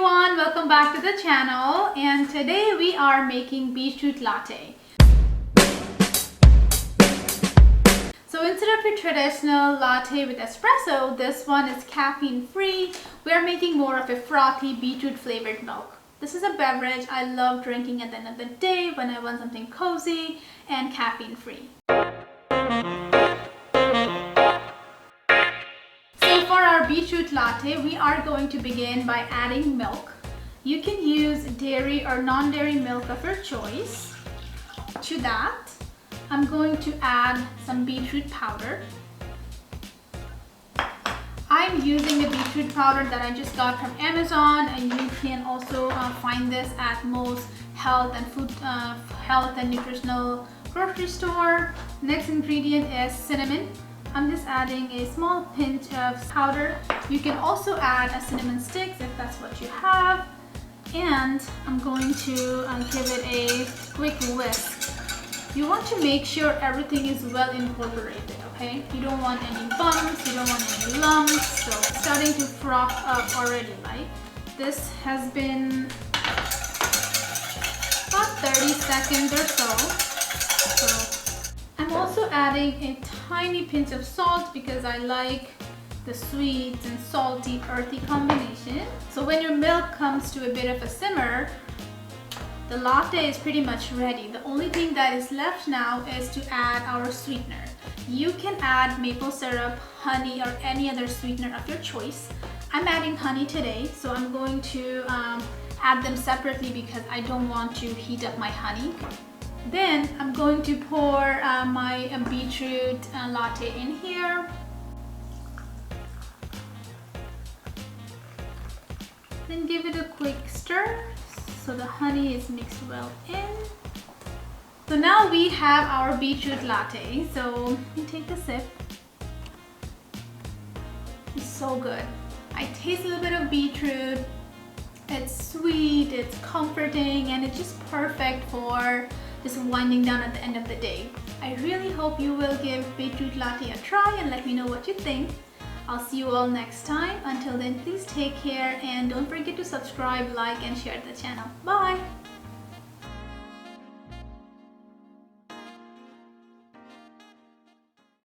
everyone, welcome back to the channel, and today we are making beetroot latte. So instead of your traditional latte with espresso, this one is caffeine free. We are making more of a frothy beetroot flavored milk. This is a beverage I love drinking at the end of the day when I want something cozy and caffeine free. For our beetroot latte, we are going to begin by adding milk. You can use dairy or non-dairy milk of your choice. To that, I'm going to add some beetroot powder. I'm using the beetroot powder that I just got from Amazon, and you can also find this at most health and nutritional grocery store. Next ingredient is cinnamon. I'm just adding a small pinch of powder. You can also add a cinnamon sticks if that's what you have. And I'm going to give it a quick whisk. You want to make sure everything is well incorporated, okay? You don't want any bumps, you don't want any lumps. So it's starting to froth up already, right? This has been about 30 seconds or so. I'm also adding a tiny pinch of salt because I like the sweet and salty earthy combination. So when your milk comes to a bit of a simmer, the latte is pretty much ready. The only thing that is left now is to add our sweetener. You can add maple syrup, honey, or any other sweetener of your choice. I'm adding honey today, so I'm going to add them separately because I don't want to heat up my honey. Then I'm going to pour my beetroot latte in here. Then give it a quick stir so the honey is mixed well in. So now we have our beetroot latte. So let me take a sip. It's so good. I taste a little bit of beetroot. It's sweet, it's comforting, and it's just perfect for just winding down at the end of the day. I really hope you will give beetroot latte a try and let me know what you think. I'll see you all next time. Until then, please take care and don't forget to subscribe, like, and share the channel. Bye!